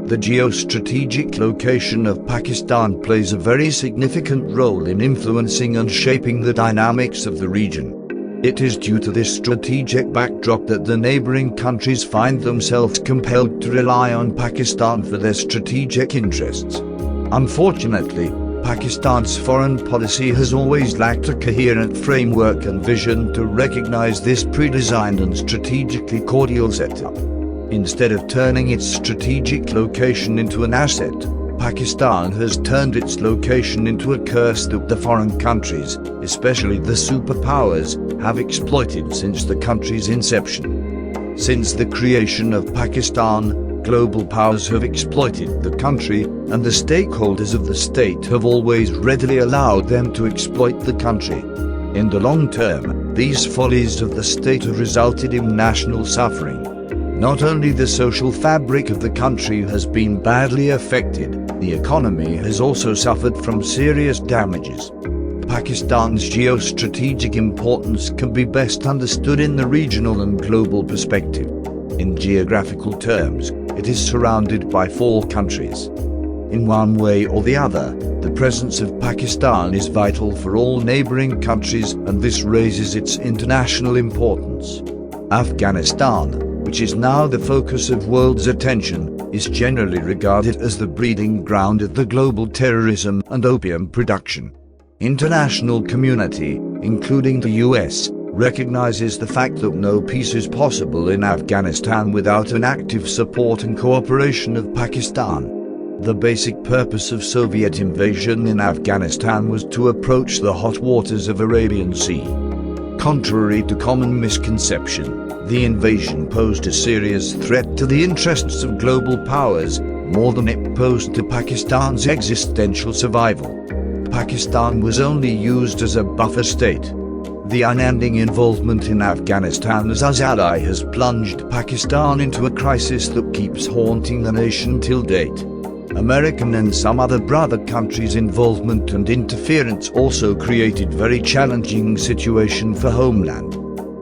The geostrategic location of Pakistan plays a very significant role in influencing and shaping the dynamics of the region. It is due to this strategic backdrop that the neighbouring countries find themselves compelled to rely on Pakistan for their strategic interests. Unfortunately, Pakistan's foreign policy has always lacked a coherent framework and vision to recognize this pre-designed and strategically cordial setup. Instead of turning its strategic location into an asset, Pakistan has turned its location into a curse that the foreign countries, especially the superpowers, have exploited since the country's inception. Since the creation of Pakistan, global powers have exploited the country, and the stakeholders of the state have always readily allowed them to exploit the country. In the long term, these follies of the state have resulted in national suffering. Not only the social fabric of the country has been badly affected, the economy has also suffered from serious damages. Pakistan's geostrategic importance can be best understood in the regional and global perspective. In geographical terms, it is surrounded by 4 countries. In one way or the other, the presence of Pakistan is vital for all neighbouring countries, and this raises its international importance. Afghanistan, which is now the focus of world's attention, is generally regarded as the breeding ground of the global terrorism and opium production. International community, including the US, recognizes the fact that no peace is possible in Afghanistan without an active support and cooperation of Pakistan. The basic purpose of Soviet invasion in Afghanistan was to approach the hot waters of Arabian Sea. Contrary to common misconception, the invasion posed a serious threat to the interests of global powers, more than it posed to Pakistan's existential survival. Pakistan was only used as a buffer state. The unending involvement in Afghanistan as its ally has plunged Pakistan into a crisis that keeps haunting the nation till date. American and some other brother countries' involvement and interference also created very challenging situation for homeland.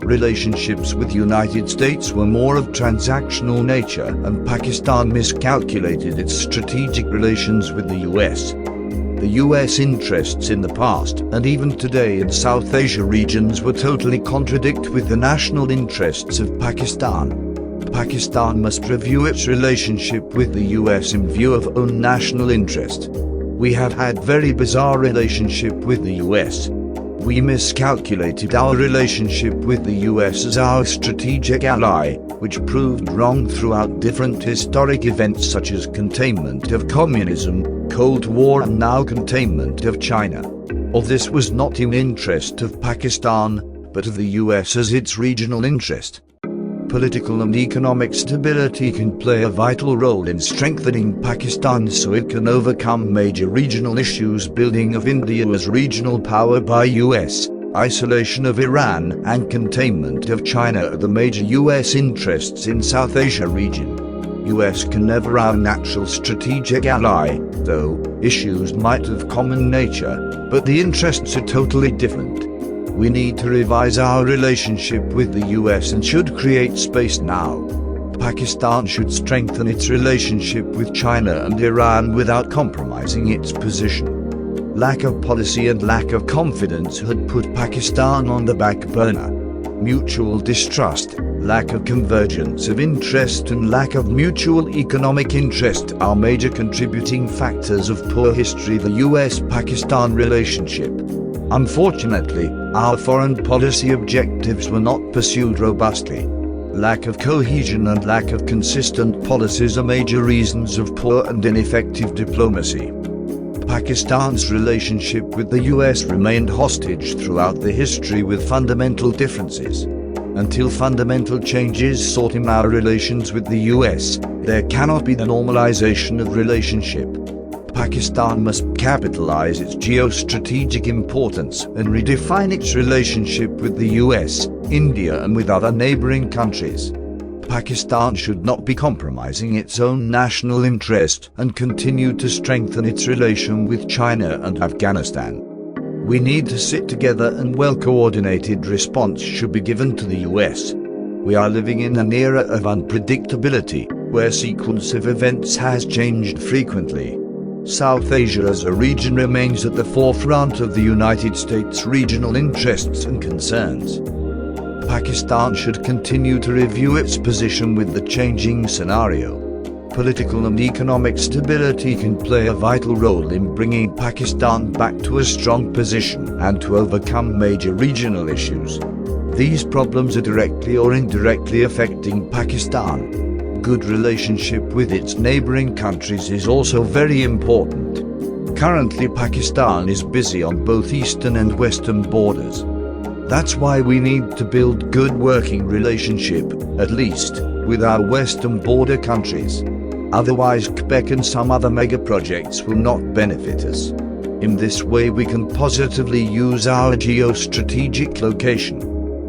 Relationships with United States were more of transactional nature, and Pakistan miscalculated its strategic relations with the US. The US interests in the past, and even today in South Asia regions, were totally contradict with the national interests of Pakistan. Pakistan must review its relationship with the US in view of own national interest. We have had very bizarre relationship with the US. We miscalculated our relationship with the US as our strategic ally, which proved wrong throughout different historic events such as containment of communism, Cold War, and now containment of China. All this was not in interest of Pakistan, but of the US as its regional interest. Political and economic stability can play a vital role in strengthening Pakistan so it can overcome major regional issues. Building of India as regional power by US, isolation of Iran, and containment of China are the major US interests in South Asia region. US can never our natural strategic ally, though issues might have common nature, but the interests are totally different. We need to revise our relationship with the US and should create space now. Pakistan should strengthen its relationship with China and Iran without compromising its position. Lack of policy and lack of confidence had put Pakistan on the back burner. Mutual distrust, lack of convergence of interest, and lack of mutual economic interest are major contributing factors of poor history the US-Pakistan relationship. Unfortunately, our foreign policy objectives were not pursued robustly. Lack of cohesion and lack of consistent policies are major reasons of poor and ineffective diplomacy. Pakistan's relationship with the US remained hostage throughout the history with fundamental differences. Until fundamental changes sought in our relations with the US, there cannot be the normalization of relationship. Pakistan must capitalize its geostrategic importance and redefine its relationship with the US, India, and with other neighboring countries. Pakistan should not be compromising its own national interest and continue to strengthen its relation with China and Afghanistan. We need to sit together, and well-coordinated response should be given to the US. We are living in an era of unpredictability, where sequence of events has changed frequently. South Asia as a region remains at the forefront of the United States' regional interests and concerns. Pakistan should continue to review its position with the changing scenario. Political and economic stability can play a vital role in bringing Pakistan back to a strong position and to overcome major regional issues. These problems are directly or indirectly affecting Pakistan. Good relationship with its neighbouring countries is also very important. Currently, Pakistan is busy on both eastern and western borders. That's why we need to build good working relationship, at least, with our western border countries. Otherwise, Quebec and some other mega projects will not benefit us. In this way we can positively use our geostrategic location.